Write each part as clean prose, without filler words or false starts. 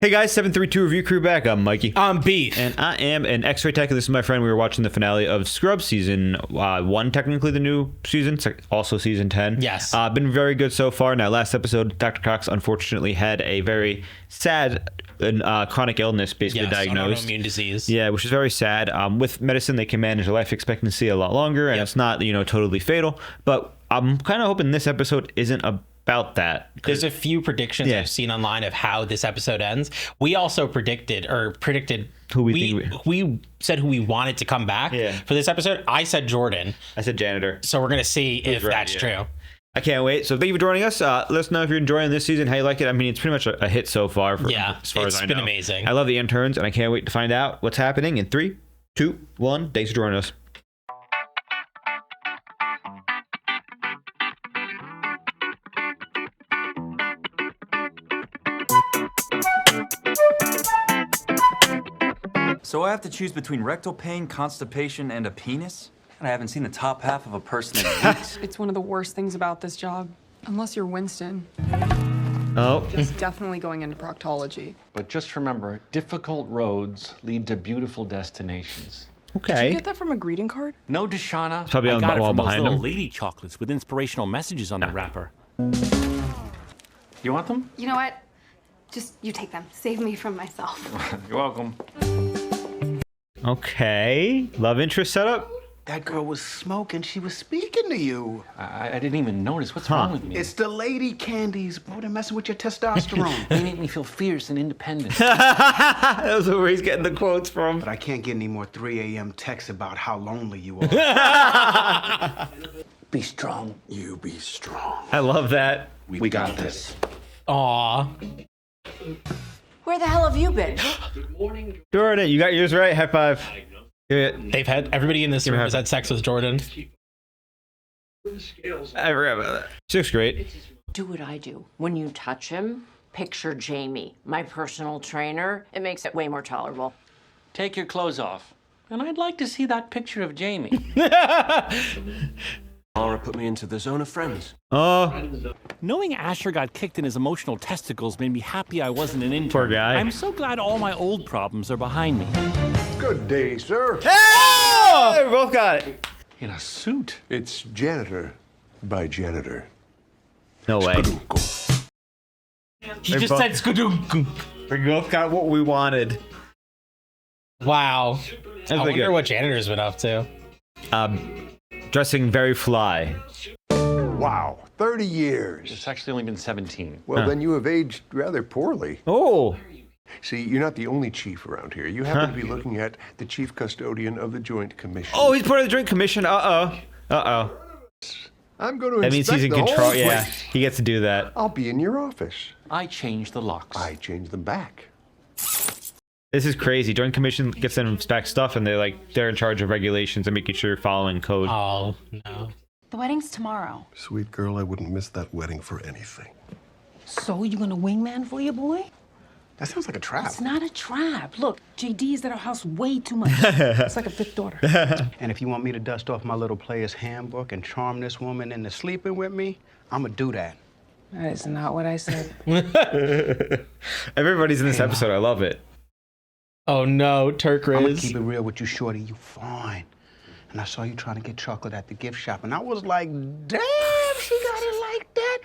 Hey guys, 732 Review Crew back. I'm Mikey. I'm Beef. And I am an X-Ray Tech. This is my friend. We were watching the finale of Scrubs season 1, technically the new season. It's also season 10. Yes. Been very good so far. Now, last episode, Dr. Cox unfortunately had a very sad chronic illness basically diagnosed. Autoimmune disease. Yeah, which is very sad. With medicine, they can manage life expectancy a lot longer, and it's not, totally fatal. But I'm kind of hoping this episode isn't about that. There's a few predictions I've seen online of how this episode ends. We also predicted who we said who we wanted to come back for this episode. I said Jordan. I said janitor. So we're gonna see if that's true. I can't wait. So thank you for joining us. Let us know if you're enjoying this season, how you like it. I mean, it's pretty much a hit so far. As far as I know. It's been amazing. I love the interns, and I can't wait to find out what's happening in 3, 2, 1. Thanks for joining us. So I have to choose between rectal pain, constipation, and a penis? And I haven't seen the top half of a person in weeks. It's one of the worst things about this job. Unless you're Winston. Oh. He's definitely going into proctology. But just remember, difficult roads lead to beautiful destinations. Okay. Did you get that from a greeting card? No, Deshauna. Probably on the wall behind those him. little lady chocolates with inspirational messages on the wrapper. You want them? You know what? Just you take them. Save me from myself. You're welcome. Okay. Love interest setup? That girl was smoking. She was speaking to you. I didn't even notice. What's wrong with me? It's the lady candies, bro. They're messing with your testosterone. They make me feel fierce and independent. That's where he's getting the quotes from. But I can't get any more 3 a.m. texts about how lonely you are. Be strong. You be strong. I love that. We got this. Aw. Where the hell have you been? Jordan, you got yours right. High five. Everybody in this room has had sex with Jordan. I forgot about that. She looks great. Do what I do. When you touch him, picture Jamie, my personal trainer. It makes it way more tolerable. Take your clothes off. And I'd like to see that picture of Jamie. Laura put me into the zone of friends. Oh, Knowing Asher got kicked in his emotional testicles made me happy I wasn't an intern. poor guy. I'm so glad all my old problems are behind me. Good day, sir. Oh! We both got it. In a suit. It's janitor by janitor. No way. He just said skadunk. We both got what we wanted. Wow. I like wonder it. what janitor's been up to. Dressing very fly. Wow, 30 years. It's actually only been 17. Well, then you have aged rather poorly. Oh. See, you're not the only chief around here. You happen to be looking at the chief custodian of the Joint Commission. Oh, he's part of the Joint Commission. Uh-oh. Uh-oh. I'm going to That means he's in inspect the control. whole Yeah, place. he gets to do that. I'll be in your office. I changed the locks. I changed them back. This is crazy. Joint Commission gets them inspect stuff, and they're in charge of regulations and making sure you're following code. Oh, no. The wedding's tomorrow. Sweet girl, I wouldn't miss that wedding for anything. So you gonna wingman for your boy? That sounds like a trap. It's not a trap. Look, JD's at our house way too much. It's like a fifth daughter. And if you want me to dust off my little player's handbook and charm this woman into sleeping with me, I'm gonna do that. That is not what I said. Everybody's in this episode. I love it. Oh no, Turk I'm gonna Riz. keep it real with you, shorty. You fine. And I saw you trying to get chocolate at the gift shop, and I was like, damn, she got it like that.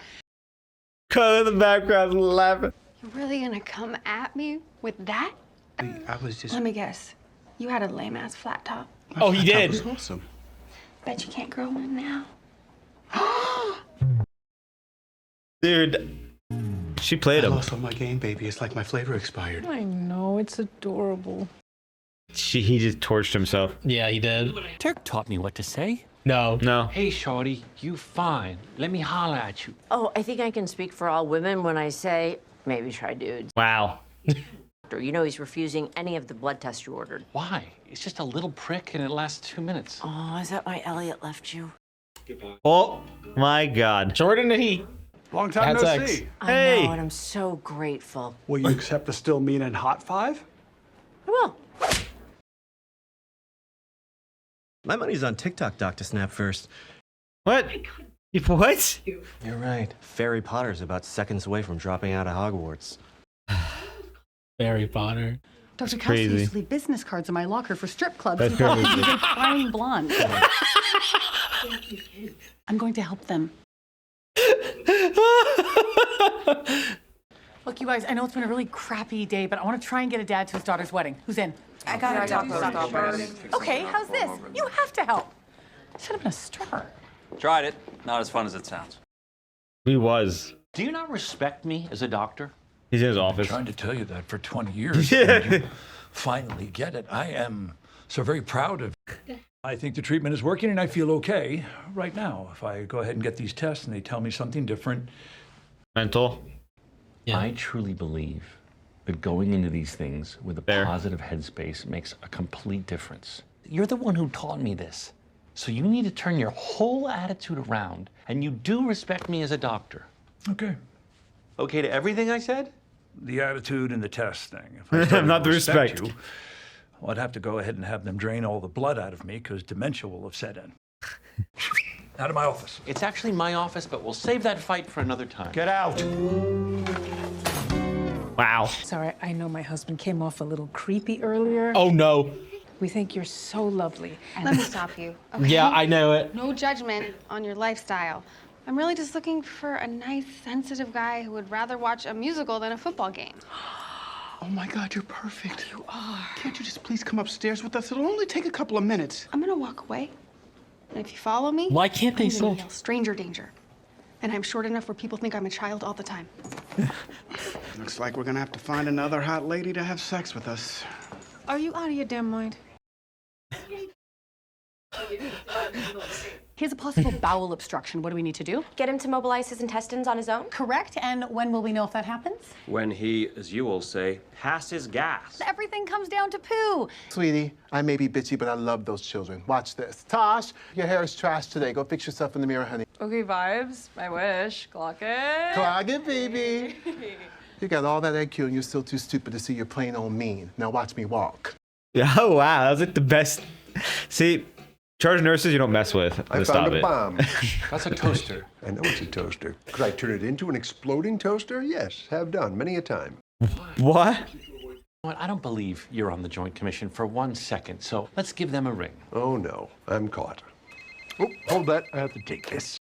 Cut in the background laughing. You're really gonna come at me with that? I was just. Let me guess. You had a lame ass flat top. Oh, he That did. was awesome. Bet you can't grow one now. Dude, she played I him. lost all my game, baby. It's like my flavor expired. I know, it's adorable. He just torched himself. Yeah, he did. Turk taught me what to say. No. No. Hey, shorty, you fine. Let me holler at you. Oh, I think I can speak for all women when I say, maybe try dudes. Wow. You know he's refusing any of the blood tests you ordered. Why? It's just a little prick and it lasts 2 minutes. Oh, is that why Elliot left you? Oh my God. Jordan and he. Long time no sex. see. I Hey. know, and I'm so grateful. Will you accept the still mean and hot five? I will. My money's on TikTok, Dr. Snap first. What? What? You're right. Fairy Potter's about seconds away from dropping out of Hogwarts. Harry Potter. Dr. Kelsey Crazy. used to leave business cards in my locker for strip clubs. That's He thought crazy. he was a crying blonde. I'm going to help them. Look, you guys, I know it's been a really crappy day, but I want to try and get a dad to his daughter's wedding. Who's in? I gotta talk to Okay, how's this? You have to help. Should have been a stripper. Tried it. Not as fun as it sounds. He was. Do you not respect me as a doctor? He's in his office. Trying to tell you that for 20 years. Yeah. And you finally get it. I am so very proud of you. I think the treatment is working and I feel okay right now. If I go ahead and get these tests and they tell me something different. Mental. Yeah. I truly believe that going into these things with a positive headspace makes a complete difference. You're the one who taught me this. So you need to turn your whole attitude around, and you do respect me as a doctor. Okay. Okay to everything I said? The attitude and the test thing. If I started Not to the respect. you, well, I'd have to go ahead and have them drain all the blood out of me because dementia will have set in. Out of my office. It's actually my office, but we'll save that fight for another time. Get out. Wow. Sorry, I know my husband came off a little creepy earlier. Oh no. We think you're so lovely. Let me stop you. Okay? Yeah, I know it. No judgment on your lifestyle. I'm really just looking for a nice, sensitive guy who would rather watch a musical than a football game. Oh my God, you're perfect. You are. Can't you just please come upstairs with us? It'll only take a couple of minutes. I'm gonna walk away. And if you follow me, Why can't they I'm gonna still? yell stranger danger. And I'm short enough where people think I'm a child all the time. Looks like we're gonna have to find another hot lady to have sex with us. Are you out of your damn mind? He has a possible bowel obstruction. What do we need to do? Get him to mobilize his intestines on his own? Correct. And when will we know if that happens? When he, as you will say, passes gas. Everything comes down to poo. Sweetie, I may be bitchy, but I love those children. Watch this. Tosh, your hair is trash today. Go fix yourself in the mirror, honey. Okay, vibes. I wish. Clock it. Clog it, baby. You got all that IQ and you're still too stupid to see you're plain old mean. Now watch me walk. Yeah, oh wow, that was like the best. See, charge nurses you don't mess with. I Stop found a it. bomb. That's a toaster. I know it's a toaster. Could I turn it into an exploding toaster? Yes, have done many a time. What? What? I don't believe you're on the Joint Commission for 1 second, so let's give them a ring. Oh no, I'm caught. Oh, hold that. I have to take this.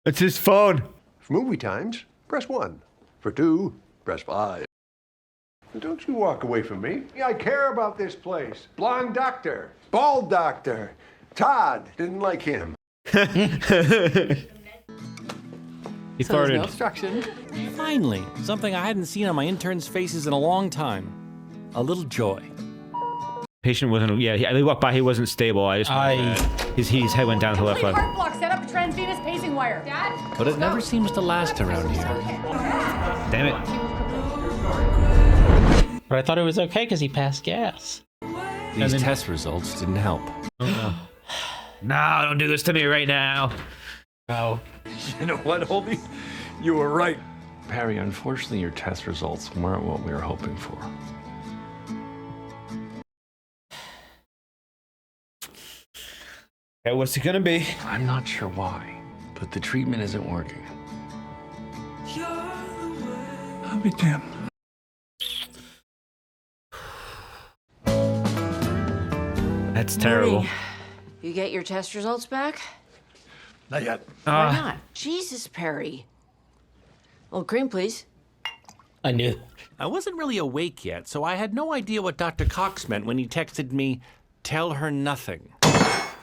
It's his phone. For movie times, press 1. For 2, press 5. Don't you walk away from me. Yeah, I care about this place. Blonde doctor, bald doctor. Todd didn't like him. He farted. obstruction. Finally, something I hadn't seen on my interns' faces in a long time. A little joy. Patient wasn't. Yeah, they walked by. He wasn't stable. I just. His head went down to the left. Heart block. Set up a transvenous pacing wire. Dad? But it never seems to last around here. Damn it. But I thought it was okay because he passed gas. These test results didn't help. No, don't do this to me right now. Oh. You know what, Holby? You were right. Perry, unfortunately, your test results weren't what we were hoping for. Okay, what's it gonna be? I'm not sure why, but the treatment isn't working. I'll be damned. That's terrible. Marie, you get your test results back? Not yet. Why not? Jesus, Perry. A little cream, please. I knew. I wasn't really awake yet, so I had no idea what Dr. Cox meant when he texted me, "Tell her nothing."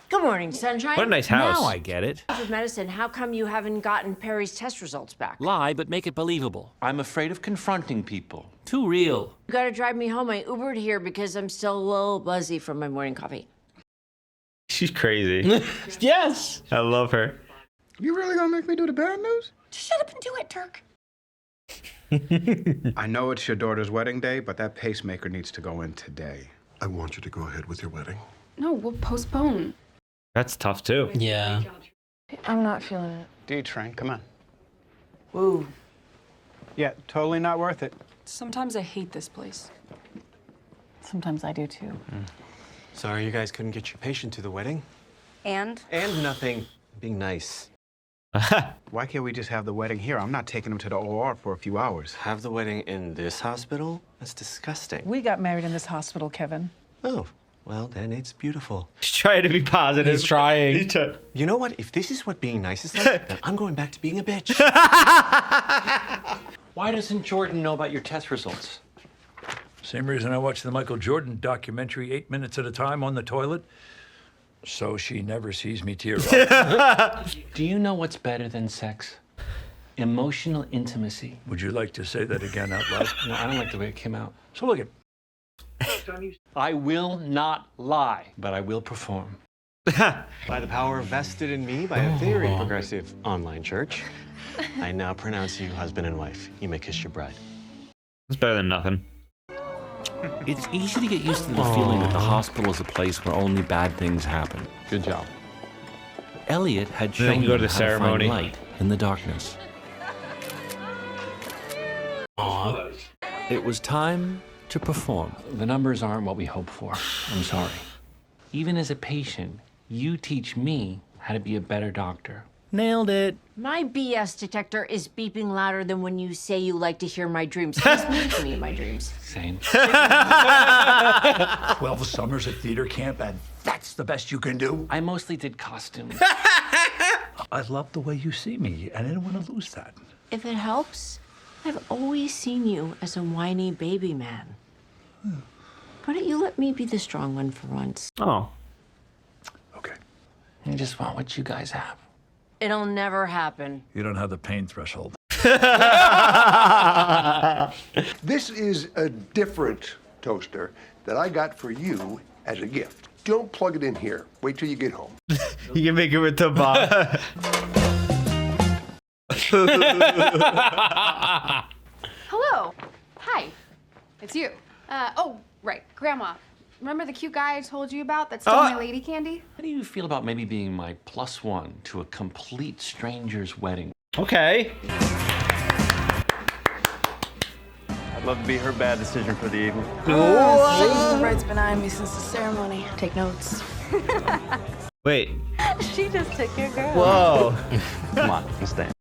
Good morning, sunshine. What a nice house. Now I get it. Of medicine, how come you haven't gotten Perry's test results back? Lie, but make it believable. I'm afraid of confronting people. Too real. You gotta drive me home. I Ubered here because I'm still a little buzzy from my morning coffee. She's crazy. Yes. I love her. You really gonna make me do the bad news? Just shut up and do it, Turk. I know it's your daughter's wedding day, but that pacemaker needs to go in today. I want you to go ahead with your wedding. No, we'll postpone. That's tough too. Yeah. I'm not feeling it. D-Train, come on. Woo. Yeah, totally not worth it. Sometimes I hate this place. Sometimes I do too. Sorry you guys couldn't get your patient to the wedding. And? And nothing. Being nice. Why can't we just have the wedding here? I'm not taking him to the OR for a few hours. Have the wedding in this hospital? That's disgusting. We got married in this hospital, Kevin. Oh, well, then it's beautiful. He's trying to be positive. He's trying. You know what? If this is what being nice is like, then I'm going back to being a bitch. Why doesn't Jordan know about your test results? Same reason I watch the Michael Jordan documentary 8 minutes at a time on the toilet. So she never sees me tear up. Do you know what's better than sex? Emotional intimacy. Would you like to say that again out loud? No, I don't like the way it came out. So look at. I will not lie, but I will perform. By the power vested in me by a very progressive online church, I now pronounce you husband and wife. You may kiss your bride. It's better than nothing. It's easy to get used to the feeling that the hospital is a place where only bad things happen. Good job. Elliot had Then shown go to him the how ceremony. to find light in the darkness. It was time to perform. The numbers aren't what we hope for. I'm sorry. Even as a patient, you teach me how to be a better doctor. Nailed it. My BS detector is beeping louder than when you say you like to hear my dreams. He's mean to me in my dreams. Same. 12 summers at theater camp, and that's the best you can do? I mostly did costumes. I love the way you see me, and I didn't want to lose that. If it helps, I've always seen you as a whiny baby man. Why don't you let me be the strong one for once? Oh. Okay. I just want what you guys have. It'll never happen. You don't have the pain threshold. This is a different toaster that I got for you as a gift. Don't plug it in here. Wait till you get home. You can make it with the Bob. Hello. Hi. It's you. Oh, right. Grandma. Remember the cute guy I told you about that stole my lady candy? How do you feel about maybe being my +1 to a complete stranger's wedding? Okay. I'd love to be her bad decision for the evening. The bride's been eyeing me since the ceremony. Take notes. Wait. She just took your girl. Whoa. Come on, let's dance.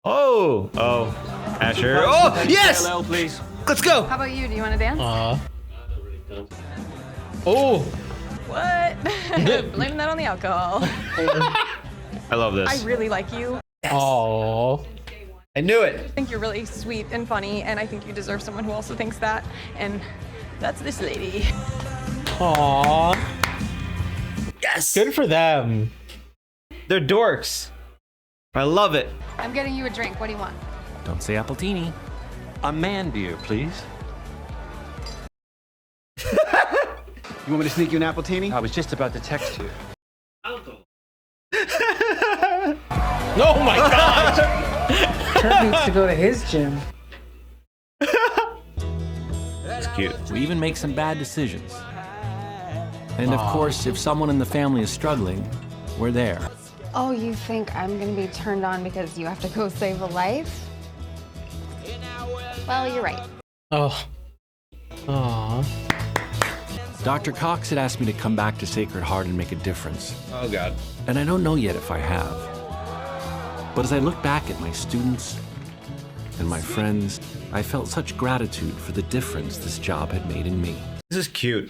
Oh. Oh. Asher. Oh, yes! Hello, please. Let's go. How about you? Do you want to dance? Oh. What? Blaming that on the alcohol. I love this. I really like you. Oh. I knew it. I think you're really sweet and funny, and I think you deserve someone who also thinks that. And that's this lady. Aww. Yes. Good for them. They're dorks. I love it. I'm getting you a drink. What do you want? Don't say Appletini. A man beer, please. You want me to sneak you an Appletini? I was just about to text you. Oh my gosh. Kurt needs to go to his gym. It's cute. We even make some bad decisions. And of course, if someone in the family is struggling, we're there. Oh, you think I'm going to be turned on because you have to go save a life? Well, you're right. Oh. Aww. Dr. Cox had asked me to come back to Sacred Heart and make a difference. Oh, God. And I don't know yet if I have. But as I look back at my students and my friends, I felt such gratitude for the difference this job had made in me. This is cute.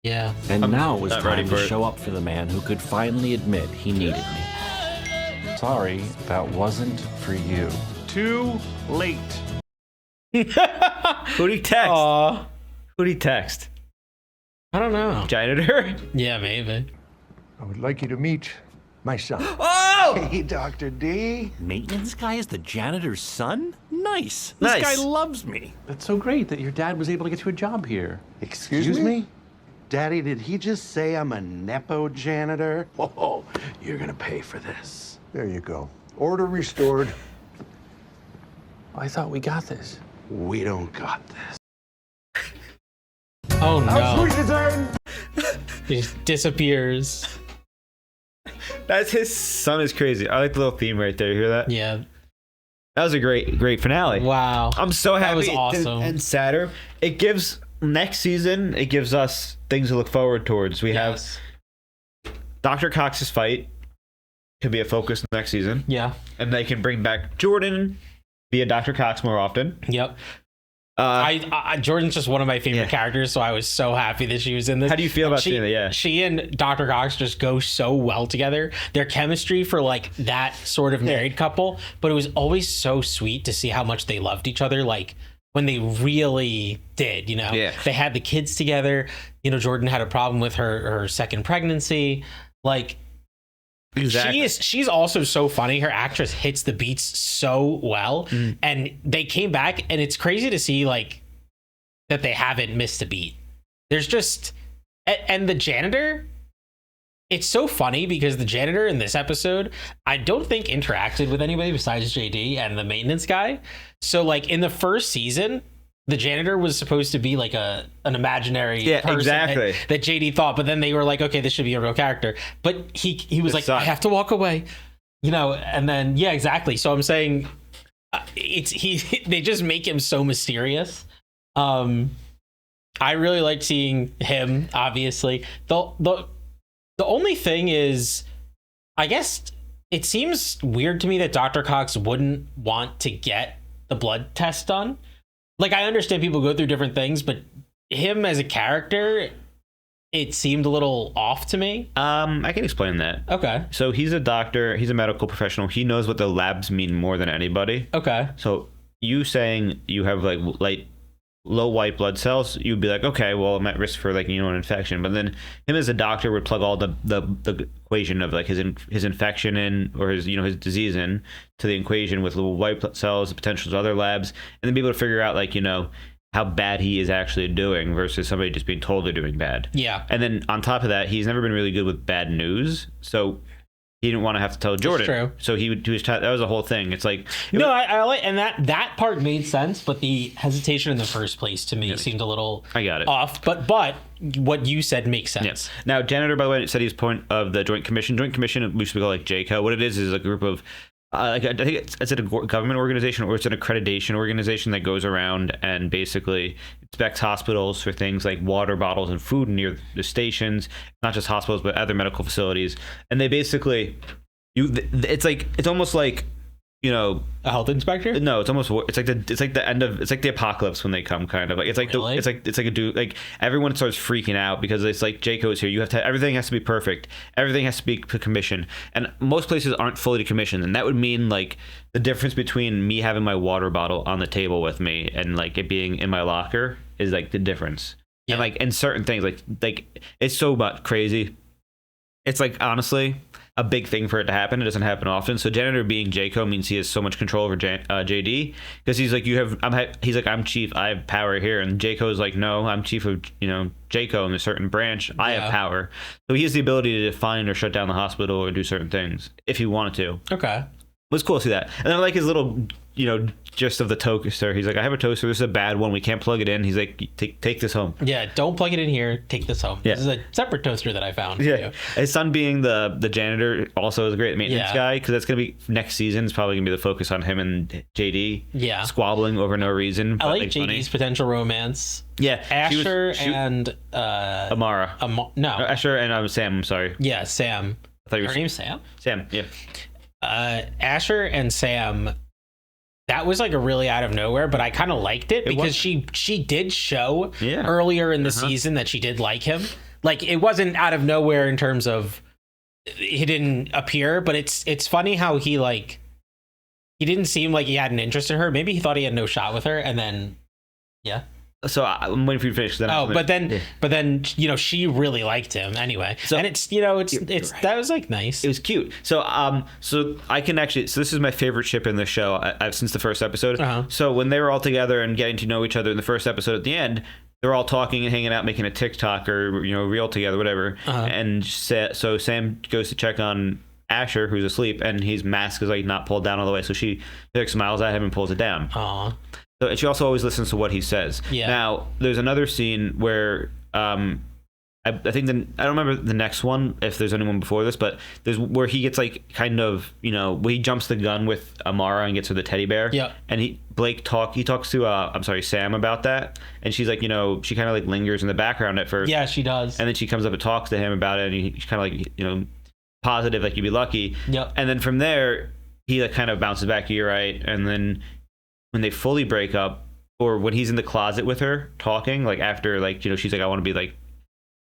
Yeah. And now it was not ready time for to it. show up for the man who could finally admit he needed me. Sorry, that wasn't for you. Too late. Who'd he text? Aww. Who'd he text? I don't know. Janitor? Yeah, maybe. I would like you to meet my son. Oh! Hey, Dr. D. Maintenance guy is the janitor's son? Nice. This Nice. guy loves me. That's so great that your dad was able to get you a job here. Excuse me? Daddy, did he just say I'm a Nepo janitor? Oh, you're gonna pay for this. There you go. Order restored. I thought we got this. We don't got this. Oh no. Push the time. He just disappears. That's his son is crazy. I like the little theme right there. You hear that? Yeah. That was a great finale. Wow. I'm so happy That was it awesome. didn't end sadder. It gives next season, it gives us things to look forward towards. We Yes. have Dr. Cox's fight. could be a focus next season. Yeah. And they can bring back Jordan via Dr. Cox more often. Yep. Jordan's just one of my favorite characters, so I was so happy that she was in this. How do you feel about seeing that? Yeah. She and Dr. Cox just go so well together. Their chemistry for like that sort of married couple, but it was always so sweet to see how much they loved each other. Like when they really did, you know, they had the kids together. You know, Jordan had a problem with her second pregnancy. Like, exactly. She's also so funny. Her actress hits the beats so well, and they came back, and it's crazy to see like that they haven't missed a beat. There's just and the janitor. It's so funny because the janitor in this episode, I don't think interacted with anybody besides JD and the maintenance guy. So like in the first season, the janitor was supposed to be like an imaginary person that JD thought, but then they were like, okay, this should be a real character. But he was like, I have to walk away, you know, and then exactly. So I'm saying they just make him so mysterious. I really like seeing him, obviously. The only thing is, I guess it seems weird to me that Dr. Cox wouldn't want to get the blood test done. Like, I understand people go through different things, but him as a character, it seemed a little off to me. I can explain that. Okay. So he's a doctor. He's a medical professional. He knows what the labs mean more than anybody. Okay. So you saying you have like low white blood cells, you'd be like, okay, well, I'm at risk for like, you know, an infection. But then him as a doctor would plug all the equation of like his infection in, or his, you know, his disease in to the equation with low white blood cells, the potential to other labs, and then be able to figure out like, you know, how bad he is actually doing versus somebody just being told they're doing bad. Yeah. And then on top of that, he's never been really good with bad news. So he didn't want to have to tell Jordan. That's true. So he was that was the whole thing. It's like I like, and that part made sense, but the hesitation in the first place to me seemed a little off. But what you said makes sense. Yes. Now, janitor, by the way, said he's point of the Joint Commission. Joint Commission, we should call like JCO. What it is a group of I think it's a government organization, or it's an accreditation organization that goes around and basically inspects hospitals for things like water bottles and food near the stations, not just hospitals but other medical facilities. And they basically it's almost like, you know, a health inspector. No, it's like the end of, it's like the apocalypse when they come, kind of like it's like really? it's like a dude, like everyone starts freaking out because it's like Jayco's here. You have to, everything has to be perfect, everything has to be commissioned, and most places aren't fully commissioned, and that would mean like the difference between me having my water bottle on the table with me and like it being in my locker is like the difference. And like in certain things, like it's so much crazy. It's like honestly a big thing for it to happen. It doesn't happen often. So janitor being Jayco means he has so much control over JD, because he's like, he's like, I'm chief, I have power here, and Jayco is like, no, I'm chief of, you know, Jayco in a certain branch, I have power. So he has the ability to define or shut down the hospital or do certain things if he wanted to. Okay. It was cool to see that. And then I like his little, you know, gist of the toaster. He's like, I have a toaster. This is a bad one. We can't plug it in. He's like, take this home. Yeah, don't plug it in here. Take this home. Yeah. This is a separate toaster that I found. Yeah. His son being the janitor also is a great maintenance guy, because that's going to be next season. It's probably going to be the focus on him and JD squabbling over no reason. I like JD's potential romance. Yeah. Asher and Amara. No. Asher and Sam. I'm sorry. Yeah, Sam. I thought her name's Sam? Sam, yeah. Asher and Sam, that was like a really out of nowhere, but I kind of liked it because she did show earlier in the season that she did like him. Like, it wasn't out of nowhere in terms of he didn't appear, but it's funny how he didn't seem like he had an interest in her. Maybe he thought he had no shot with her, and then So I'm waiting for you to finish. Then but then you know, she really liked him anyway. So, and it's, you know, it's right. That was like nice. It was cute. So so I can actually, so this is my favorite ship in the show since the first episode. So when they were all together and getting to know each other in the first episode, at the end they're all talking and hanging out, making a TikTok or, you know, reel together, whatever. And so Sam goes to check on Asher, who's asleep, and his mask is like not pulled down all the way. So she like smiles at him and pulls it down. So she also always listens to what he says. Yeah. Now, there's another scene where I think I don't remember the next one, if there's anyone before this, but there's where he gets like kind of, you know, he jumps the gun with Amara and gets her the teddy bear. Yeah. And Blake talks to Sam about that, and she's like, you know, she kind of like lingers in the background at first. Yeah, she does. And then she comes up and talks to him about it, and he kind of like, you know, positive, like you'd be lucky. Yep. And then from there, he like kind of bounces back. You're right. And then when they fully break up, or when he's in the closet with her talking, like after like, you know, she's like, I want to be like,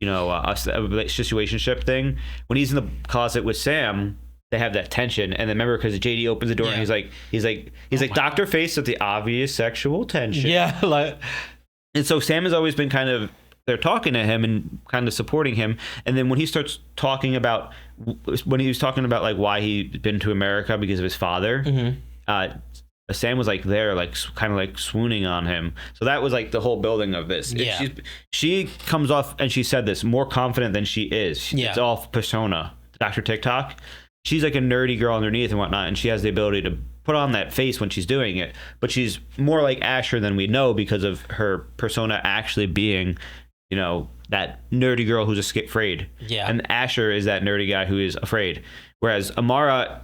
you know, a situationship thing. When he's in the closet with Sam, they have that tension. And then remember, because JD opens the door and he's like Dr. Face with the obvious sexual tension. Yeah. Like, and so Sam has always been kind of, they're talking to him and kind of supporting him. And then when he starts talking about, when he was talking about like why he'd been to America because of his father, Sam was like there, like kind of like swooning on him. So that was like the whole building of this. Yeah. She comes off, and she said this, more confident than she is. Yeah. It's all persona. Dr. TikTok. She's like a nerdy girl underneath and whatnot, and she has the ability to put on that face when she's doing it. But she's more like Asher than we know because of her persona actually being, you know, that nerdy girl who's afraid. Yeah. And Asher is that nerdy guy who is afraid. Whereas Amara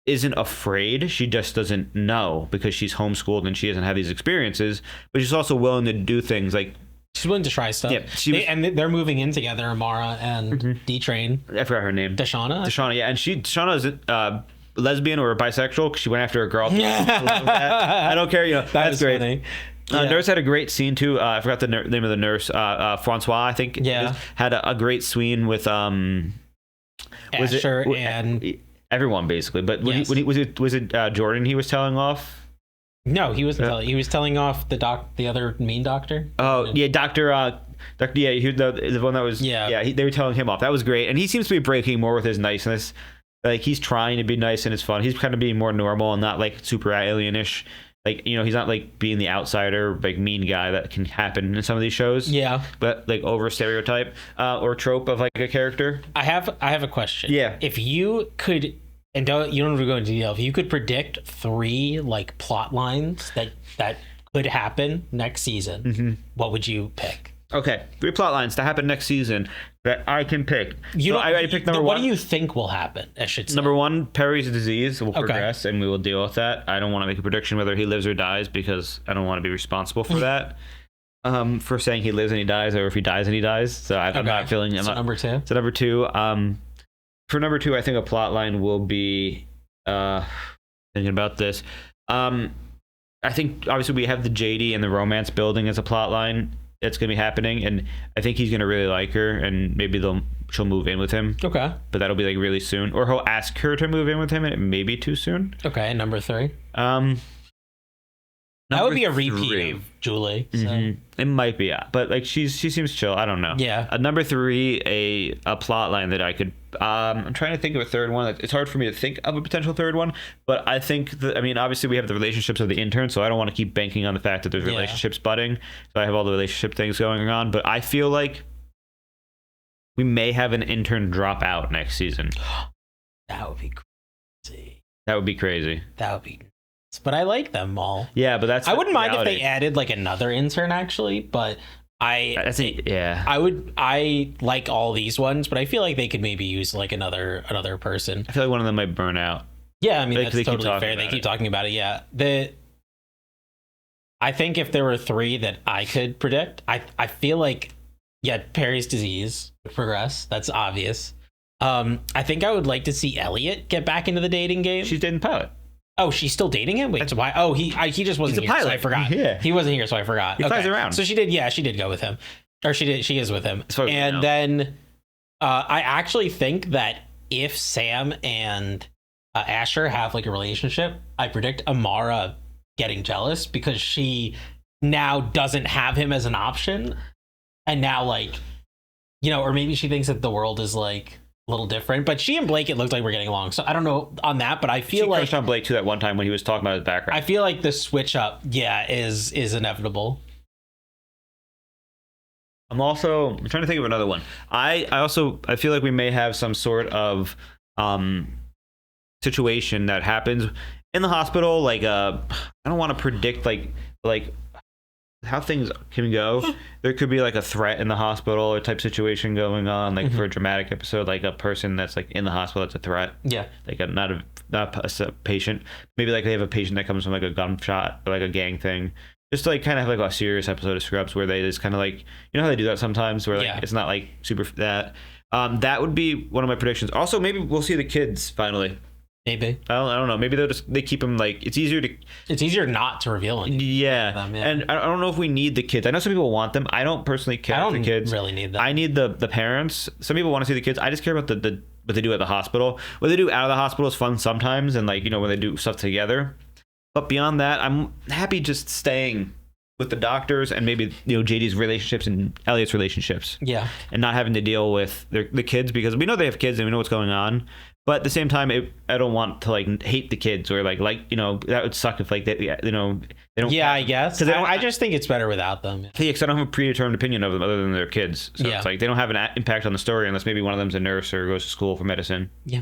isn't afraid, she just doesn't know because she's homeschooled and she doesn't have these experiences, but she's also willing to do things like she's willing to try stuff. Yeah, and they're moving in together, Amara and D-Train. I forgot her name. Deshauna, yeah. And Deshauna is lesbian or bisexual because she went after a girl. I don't care, you know. That's great. Funny. Nurse had a great scene too. I forgot the name of the nurse. Francois, I think. Yeah. Had a great scene with Asher and everyone basically. But when was it Jordan he was telling off? No, he wasn't telling. He was telling off the other mean doctor. Oh yeah, Doctor. The one that was. They were telling him off. That was great, and he seems to be breaking more with his niceness. Like he's trying to be nice and it's fun. He's kind of being more normal and not like super alienish. Like, you know, he's not like being the outsider, like mean guy that can happen in some of these shows. Yeah. But like over stereotype or trope of like a character. I have a question. Yeah. If you could, and you don't have to go into detail, if you could predict 3 like plot lines that could happen next season, what would you pick? Okay, 3 plot lines to happen next season that I can pick. I picked number 1. What do you think will happen? I should say. Number 1, Perry's disease will progress, and we will deal with that. I don't want to make a prediction whether he lives or dies because I don't want to be responsible for that. For saying he lives and he dies, or if he dies and he dies. So I'm not feeling. Number 2. So number 2. For number 2, I think a plot line will be. Thinking about this, I think obviously we have the JD and the romance building as a plot line. It's going to be happening, and I think he's going to really like her, and maybe she'll move in with him. Okay. But that'll be like really soon, or he'll ask her to move in with him, and it may be too soon. Okay, number 3. That would be a repeat of Julie. So. It might be, yeah. But like she seems chill. I don't know. Yeah. Number 3, a plot line that I could. I'm trying to think of a third one. It's hard for me to think of a potential third one, but I think that, I mean, obviously we have the relationships of the interns, so I don't want to keep banking on the fact that there's relationships budding. So I have all the relationship things going on, but I feel like we may have an intern drop out next season. That would be crazy. That would be crazy. That would be. But I like them all. Yeah, but that's. I wouldn't mind if they added like another intern actually, but I like all these ones, but I feel like they could maybe use like another person. I feel like one of them might burn out. Yeah, I mean that's totally fair. They keep talking about it. Yeah, I think if there were 3 that I could predict, I feel like Perry's disease would progress. That's obvious. I think I would like to see Elliot get back into the dating game. She's dating Pilot. Oh, she's still dating him? Wait, so why? Oh, he just wasn't here, so I forgot. Yeah. He wasn't here, so I forgot. He flies around. So she did go with him. Or she is with him. And then I actually think that if Sam and Asher have like a relationship, I predict Amara getting jealous because she now doesn't have him as an option. And now like, you know, or maybe she thinks that the world is like a little different, but she and Blake, it looked like we're getting along. So I don't know on that, but I feel like crushed on Blake too that one time when he was talking about his background. I feel like the switch up, is inevitable. I'm trying to think of another one. I feel like we may have some sort of situation that happens in the hospital. Like I don't want to predict like how things can go. There could be like a threat in the hospital or type situation going on, like for a dramatic episode, like a person that's like in the hospital that's a threat. Yeah, like not a patient. Maybe like they have a patient that comes from like a gunshot or like a gang thing. Just to like kind of have like a serious episode of Scrubs where they just kind of like, you know how they do that sometimes where like it's not like super that. That would be one of my predictions. Also, maybe we'll see the kids finally. Maybe. I don't know. Maybe they keep them like it's easier not to reveal them. Yeah. And I don't know if we need the kids. I know some people want them. I don't personally care for the kids. Really need them. I need the parents. Some people want to see the kids. I just care about the what they do at the hospital. What they do out of the hospital is fun sometimes, and like when they do stuff together. But beyond that, I'm happy just staying with the doctors and maybe JD's relationships and Elliot's relationships. Yeah. And not having to deal with the kids, because we know they have kids and we know what's going on. But at the same time, I don't want to like hate the kids or like that would suck if like they don't. Yeah, I guess. Because I just think it's better without them. Yeah, because I don't have a predetermined opinion of them other than their kids. So it's like they don't have an impact on the story unless maybe one of them's a nurse or goes to school for medicine. Yeah.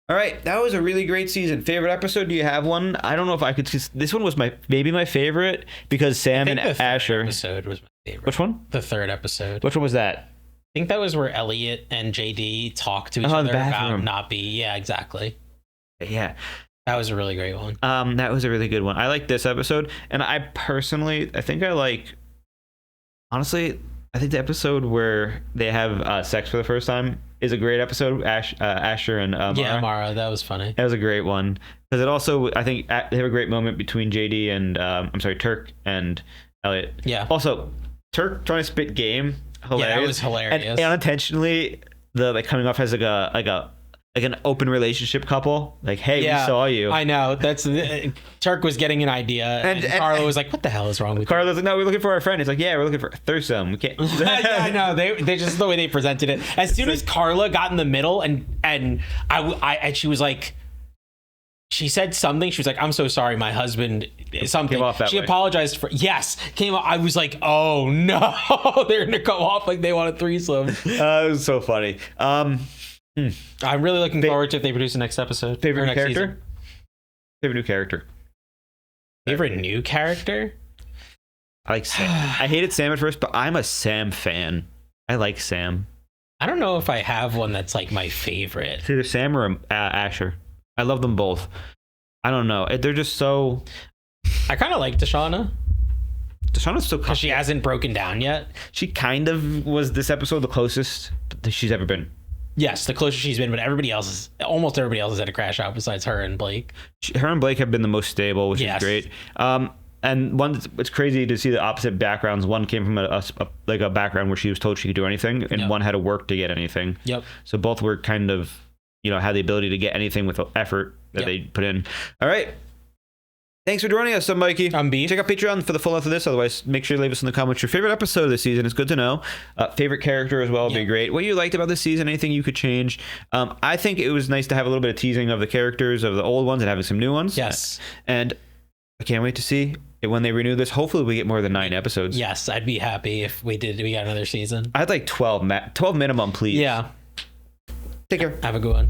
All right, that was a really great season. Favorite episode? Do you have one? I don't know if I could. This one was maybe my favorite because Sam and Asher. Episode was my favorite. Which one? The third episode. Which one was that? I think that was where Elliot and JD talk to each other about not be. Yeah, exactly. Yeah. That was a really great one. That was a really good one. I like this episode, and I think the episode where they have sex for the first time is a great episode. Asher and Mara. Mara, that was funny. That was a great one because it also, I think, they have a great moment between JD and Turk and Elliot. Yeah. Also, Turk trying to spit game. Hilarious. Yeah, that was hilarious. And unintentionally, coming off as like an open relationship couple. Like, hey, we saw you. I know. That's Turk was getting an idea, and Carla was like, "What the hell is wrong with you?" Carla's like, "No, we're looking for our friend." It's like, "Yeah, we're looking for a threesome. We can't." Yeah, I know. They just the way they presented it. As soon as Carla got in the middle, and she was like. She said something. She was like, "I'm so sorry, my husband." Something. Came off that she way. apologized for. Yes, came off. I was like, "Oh no, they're gonna go off like they want a threesome." It was so funny. I'm really looking forward to if they produce the next episode. Favorite next character? season. Favorite new character? Favorite new character? I like Sam. I hated Sam at first, but I'm a Sam fan. I like Sam. I don't know if I have one that's like my favorite. It's either Sam or Asher. I love them both. I don't know. They're just so. I kind of like Deshauna. Deshaunau's so. Because she hasn't broken down yet. She kind of was this episode the closest that she's ever been. Yes, the closest she's been, but almost everybody else has had a crash out besides her and Blake. Her and Blake have been the most stable, which is great. And it's crazy to see the opposite backgrounds. One came from a background where she was told she could do anything, and one had to work to get anything. Yep. So both were kind of, had the ability to get anything with the effort that they put in. All right. Thanks for joining us. I'm Mikey. I'm B. Check out Patreon for the full length of this. Otherwise, make sure to leave us in the comments your favorite episode of the season. It's good to know. Favorite character as well would be great. What you liked about this season, anything you could change. I think it was nice to have a little bit of teasing of the characters of the old ones and having some new ones. Yes. And I can't wait to see it when they renew this. Hopefully we get more than 9 episodes. Yes, I'd be happy if we got another season. I'd like 12 minimum, please. Yeah. Take care. Have a good one.